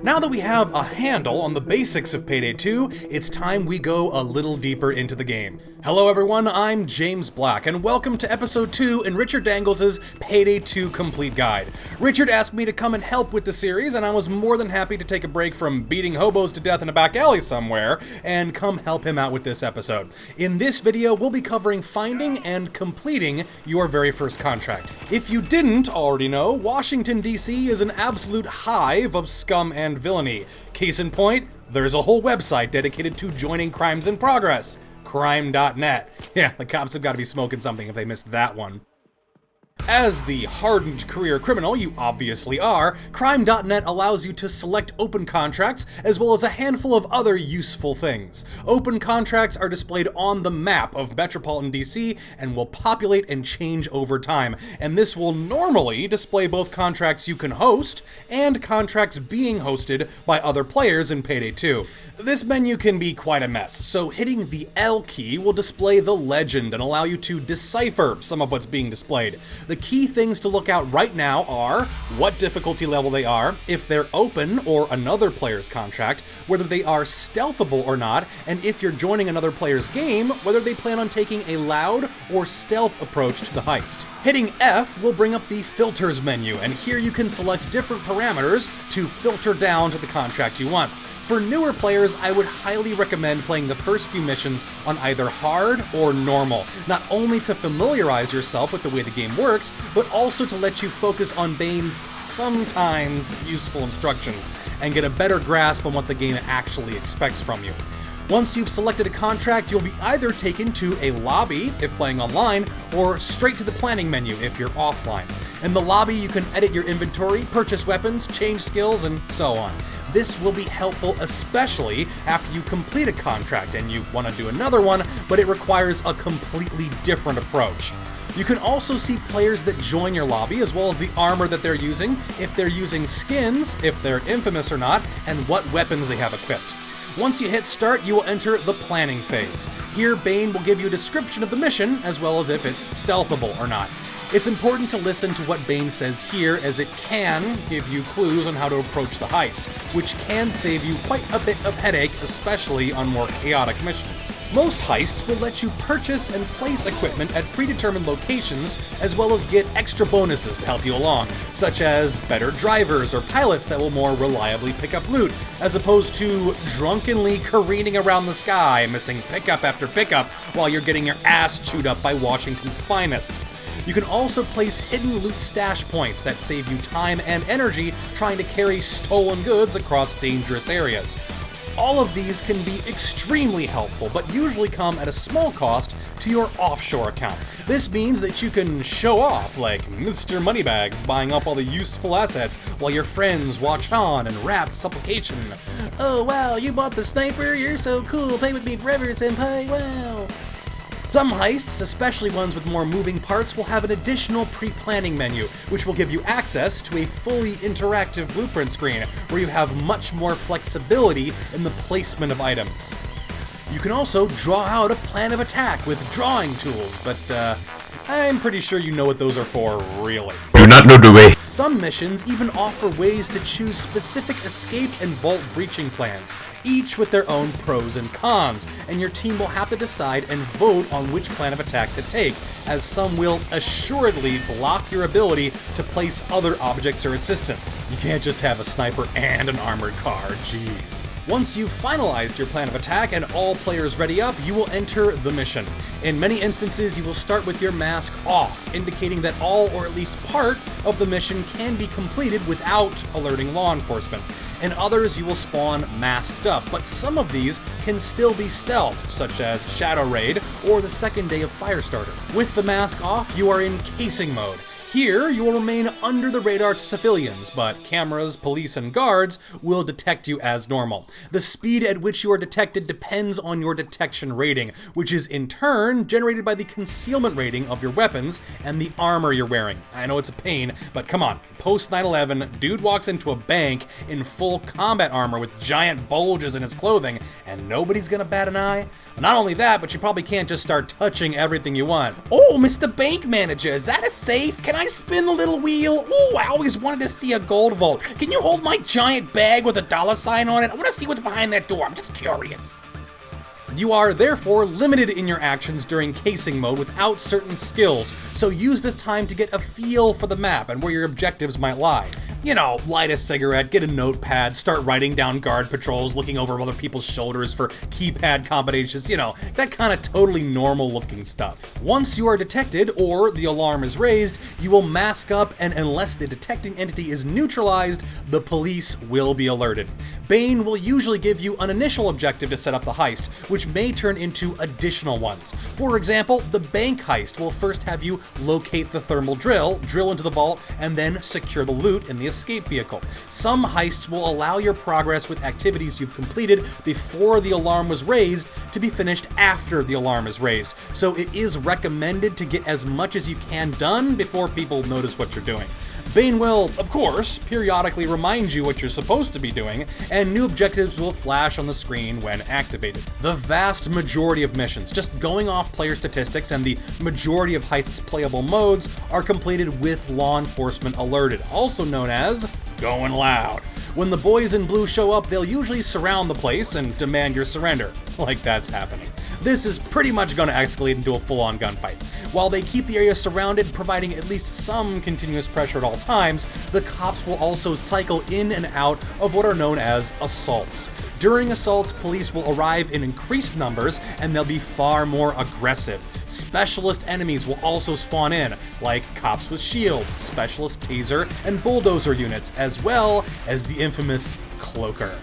Now that we have a handle on the basics of Payday 2, it's time we go a little deeper into the game. Hello everyone, I'm James Black, and welcome to episode 2 in Richard Dangles' Payday 2 Complete Guide. Richard asked me to come and help with the series, and I was more than happy to take a break from beating hobos to death in a back alley somewhere, and come help him out with this episode. In this video, we'll be covering finding and completing your very first contract. If you didn't already know, Washington, D.C. is an absolute hive of scum and villainy. Case in point, there's a whole website dedicated to joining crimes in progress. Crime.net. Yeah, the cops have got to be smoking something if they missed that one. As the hardened career criminal you obviously are, Crime.net allows you to select open contracts as well as a handful of other useful things. Open contracts are displayed on the map of metropolitan DC and will populate and change over time, and this will normally display both contracts you can host and contracts being hosted by other players in Payday 2. This menu can be quite a mess, so hitting the L key will display the legend and allow you to decipher some of what's being displayed. The key things to look out right now are what difficulty level they are, if they're open or another player's contract, whether they are stealthable or not, and if you're joining another player's game, whether they plan on taking a loud or stealth approach to the heist. Hitting F will bring up the filters menu, and here you can select different parameters to filter down to the contract you want. For newer players, I would highly recommend playing the first few missions on either hard or normal, not only to familiarize yourself with the way the game works, but also to let you focus on Bane's sometimes useful instructions and get a better grasp on what the game actually expects from you. Once you've selected a contract, you'll be either taken to a lobby, if playing online, or straight to the planning menu if you're offline. In the lobby, you can edit your inventory, purchase weapons, change skills, and so on. This will be helpful especially after you complete a contract and you want to do another one, but it requires a completely different approach. You can also see players that join your lobby, as well as the armor that they're using, if they're using skins, if they're infamous or not, and what weapons they have equipped. Once you hit start, you will enter the planning phase. Here, Bane will give you a description of the mission, as well as if it's stealthable or not. It's important to listen to what Bane says here, as it can give you clues on how to approach the heist, which can save you quite a bit of headache, especially on more chaotic missions. Most heists will let you purchase and place equipment at predetermined locations, as well as get extra bonuses to help you along, such as better drivers or pilots that will more reliably pick up loot, as opposed to drunkenly careening around the sky, missing pickup after pickup while you're getting your ass chewed up by Washington's finest. You can also place hidden loot stash points that save you time and energy trying to carry stolen goods across dangerous areas. All of these can be extremely helpful, but usually come at a small cost to your offshore account. This means that you can show off like Mr. Moneybags buying up all the useful assets while your friends watch on in rapt supplication. Oh wow, you bought the sniper? You're so cool, play with me forever, senpai, wow. Some heists, especially ones with more moving parts, will have an additional pre-planning menu, which will give you access to a fully interactive blueprint screen, where you have much more flexibility in the placement of items. You can also draw out a plan of attack with drawing tools, but I'm pretty sure you know what those are for, really. Do not know the way. Some missions even offer ways to choose specific escape and vault breaching plans, each with their own pros and cons, and your team will have to decide and vote on which plan of attack to take, as some will assuredly block your ability to place other objects or assistance. You can't just have a sniper and an armored car, jeez. Once you've finalized your plan of attack and all players ready up, you will enter the mission. In many instances, you will start with your mask off, indicating that all or at least part of the mission can be completed without alerting law enforcement. In others, you will spawn masked up, but some of these can still be stealth, such as Shadow Raid or the second day of Firestarter. With the mask off, you are in casing mode. Here, you will remain under the radar to civilians, but cameras, police, and guards will detect you as normal. The speed at which you are detected depends on your detection rating, which is in turn generated by the concealment rating of your weapons and the armor you're wearing. I know it's a pain, but come on. Post 9/11, dude walks into a bank in full combat armor with giant bulges in his clothing, and nobody's gonna bat an eye? Not only that, but you probably can't just start touching everything you want. Oh, Mr. Bank Manager, is that a safe? Can can I spin the little wheel? Ooh, I always wanted to see a gold vault. Can you hold my giant bag with a $sign on it? I want to see what's behind that door. I'm just curious. You are therefore limited in your actions during casing mode without certain skills, so use this time to get a feel for the map and where your objectives might lie. You know, light a cigarette, get a notepad, start writing down guard patrols, looking over other people's shoulders for keypad combinations, you know, that kind of totally normal looking stuff. Once you are detected, or the alarm is raised, you will mask up, and unless the detecting entity is neutralized, the police will be alerted. Bane will usually give you an initial objective to set up the heist, which may turn into additional ones. For example, the bank heist will first have you locate the thermal drill into the vault, and then secure the loot in the escape vehicle. Some heists will allow your progress with activities you've completed before the alarm was raised to be finished after the alarm is raised, so it is recommended to get as much as you can done before people notice what you're doing. Bane will, of course, periodically remind you what you're supposed to be doing, and new objectives will flash on the screen when activated. The vast majority of missions, just going off player statistics, and the majority of Heist's playable modes are completed with law enforcement alerted, also known as going loud. When the boys in blue show up, they'll usually surround the place and demand your surrender, like that's happening. This is pretty much going to escalate into a full-on gunfight. While they keep the area surrounded, providing at least some continuous pressure at all times, the cops will also cycle in and out of what are known as assaults. During assaults, police will arrive in increased numbers, and they'll be far more aggressive. Specialist enemies will also spawn in, like cops with shields, specialist taser and bulldozer units, as well as the infamous cloaker.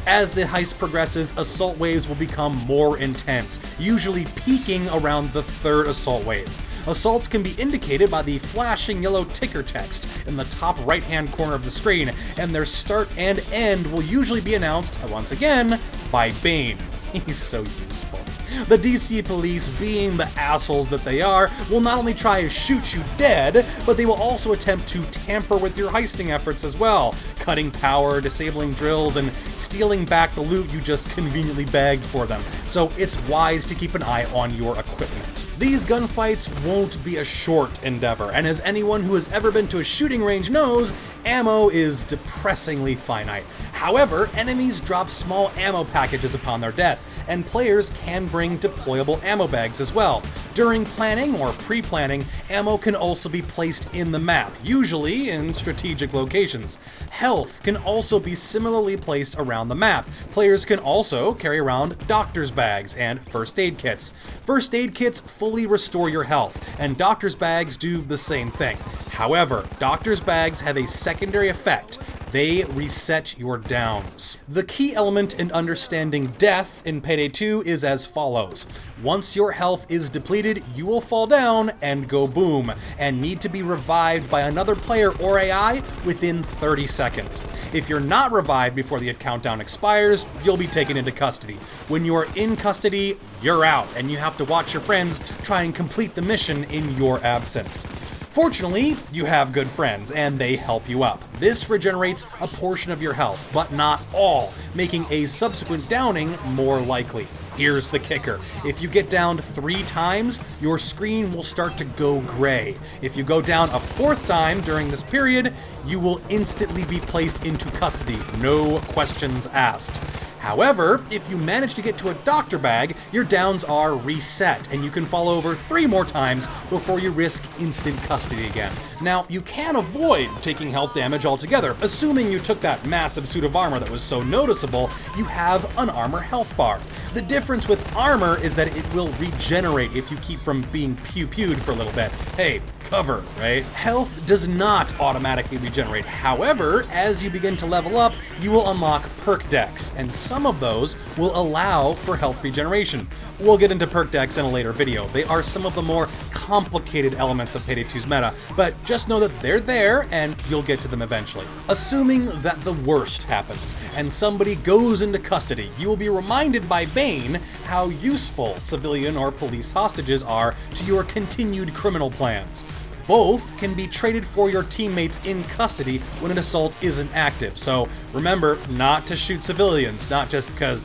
As the heist progresses, assault waves will become more intense, usually peaking around the third assault wave. Assaults can be indicated by the flashing yellow ticker text in the top right-hand corner of the screen, and their start and end will usually be announced, once again, by Bane. He's so useful. The DC police, being the assholes that they are, will not only try to shoot you dead, but they will also attempt to tamper with your heisting efforts as well, cutting power, disabling drills, and stealing back the loot you just conveniently bagged for them. So it's wise to keep an eye on your equipment. These gunfights won't be a short endeavor, and as anyone who has ever been to a shooting range knows, ammo is depressingly finite. However, enemies drop small ammo packages upon their death, and players can bring deployable ammo bags as well. During planning or pre-planning, ammo can also be placed in the map, usually in strategic locations. Health can also be similarly placed around the map. Players can also carry around doctor's bags and first aid kits. First aid kits fully restore your health, and doctor's bags do the same thing. However, doctor's bags have a secondary effect. They reset your downs. The key element in understanding death in Payday 2 is as follows. Once your health is depleted, you will fall down and go boom, and need to be revived by another player or AI within 30 seconds. If you're not revived before the countdown expires, you'll be taken into custody. When you're in custody, you're out, and you have to watch your friends try and complete the mission in your absence. Fortunately, you have good friends, and they help you up. This regenerates a portion of your health, but not all, making a subsequent downing more likely. Here's the kicker. If you get downed 3 times, your screen will start to go gray. If you go down a 4th time during this period, you will instantly be placed into custody, no questions asked. However, if you manage to get to a doctor bag, your downs are reset, and you can fall over 3 more times before you risk instant custody again. Now, you can avoid taking health damage altogether, assuming you took that massive suit of armor that was so noticeable, you have an armor health bar. The difference with armor is that it will regenerate if you keep from being pew-pewed for a little bit. Hey, cover, right? Health does not automatically regenerate. However, as you begin to level up, you will unlock perk decks, and some of those will allow for health regeneration. We'll get into perk decks in a later video. They are some of the more complicated elements of Payday 2's meta, but just know that they're there and you'll get to them eventually. Assuming that the worst happens and somebody goes into custody, you will be reminded by Bane how useful civilian or police hostages are to your continued criminal plans. Both can be traded for your teammates in custody when an assault isn't active. So remember not to shoot civilians, not just because,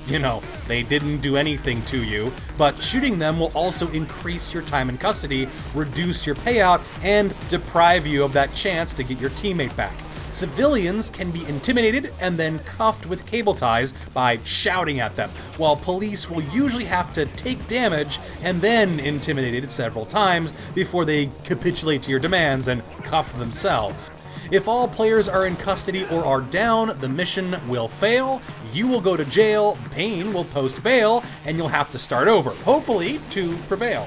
they didn't do anything to you, but shooting them will also increase your time in custody, reduce your payout, and deprive you of that chance to get your teammate back. Civilians can be intimidated and then cuffed with cable ties by shouting at them, while police will usually have to take damage and then intimidated several times before they capitulate to your demands and cuff themselves. If all players are in custody or are down, the mission will fail, you will go to jail, Payne will post bail, and you'll have to start over, hopefully to prevail.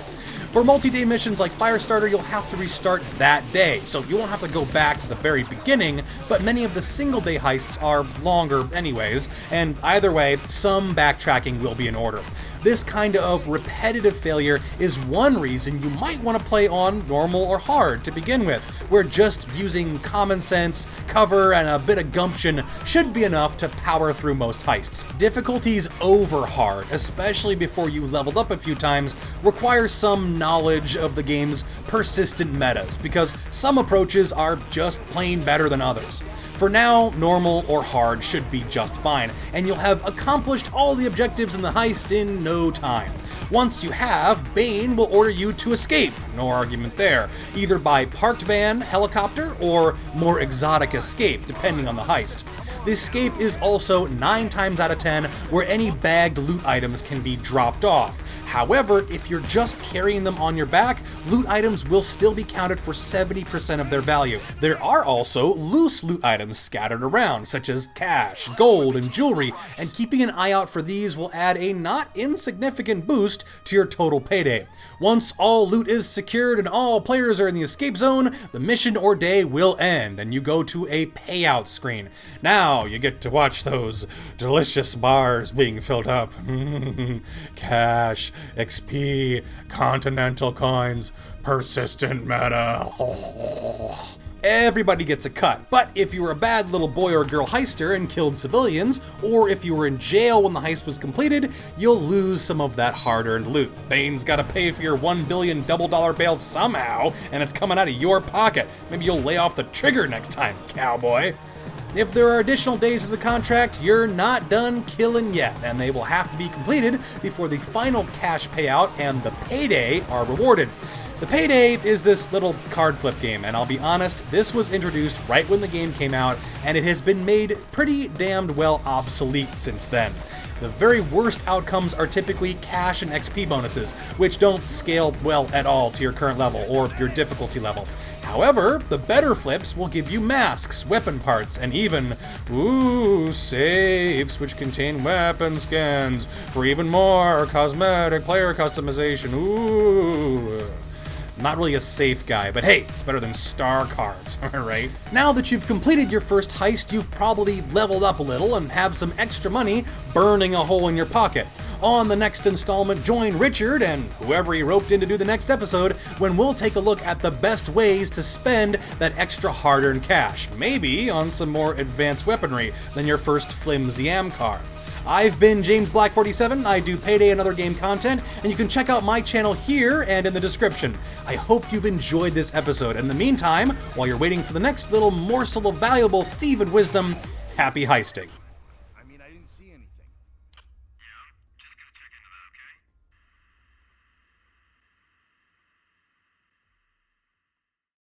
For multi-day missions like Firestarter, you'll have to restart that day, so you won't have to go back to the very beginning, but many of the single-day heists are longer anyways, and either way, some backtracking will be in order. This kind of repetitive failure is one reason you might want to play on normal or hard to begin with, where just using common sense, cover, and a bit of gumption should be enough to power through most heists. Difficulties over hard, especially before you leveled up a few times, require some knowledge of the game's persistent metas, because some approaches are just plain better than others. For now, normal or hard should be just fine, and you'll have accomplished all the objectives in the heist in no time. Once you have, Bane will order you to escape, no argument there, either by parked van, helicopter, or more exotic escape, depending on the heist. The escape is also 9 times out of 10 where any bagged loot items can be dropped off. However, if you're just carrying them on your back, loot items will still be counted for 70% of their value. There are also loose loot items scattered around, such as cash, gold, and jewelry, and keeping an eye out for these will add a not insignificant boost to your total payday. Once all loot is secured and all players are in the escape zone, the mission or day will end, and you go to a payout screen. Now you get to watch those delicious bars being filled up. Cash, XP, continental coins, persistent meta. Everybody gets a cut, but if you were a bad little boy or girl heister and killed civilians, or if you were in jail when the heist was completed, you'll lose some of that hard-earned loot. Bane's gotta pay for your $1 billion double dollar bail somehow, and it's coming out of your pocket. Maybe you'll lay off the trigger next time, cowboy. If there are additional days in the contract, you're not done killing yet, and they will have to be completed before the final cash payout and the payday are rewarded. The Payday is this little card flip game, and I'll be honest, this was introduced right when the game came out, and it has been made pretty damned well obsolete since then. The very worst outcomes are typically cash and XP bonuses, which don't scale well at all to your current level or your difficulty level. However, the better flips will give you masks, weapon parts, and even, safes which contain weapon skins for even more cosmetic player customization. Not really a safe guy, but hey, it's better than star cards, alright? Now that you've completed your first heist, you've probably leveled up a little and have some extra money burning a hole in your pocket. On the next installment, join Richard and whoever he roped in to do the next episode when we'll take a look at the best ways to spend that extra hard-earned cash, maybe on some more advanced weaponry than your first flimsy car. I've been James Black 47, I do Payday and other game content, and you can check out my channel here and in the description. I hope you've enjoyed this episode, and in the meantime, while you're waiting for the next little morsel of valuable thieved wisdom, happy heisting.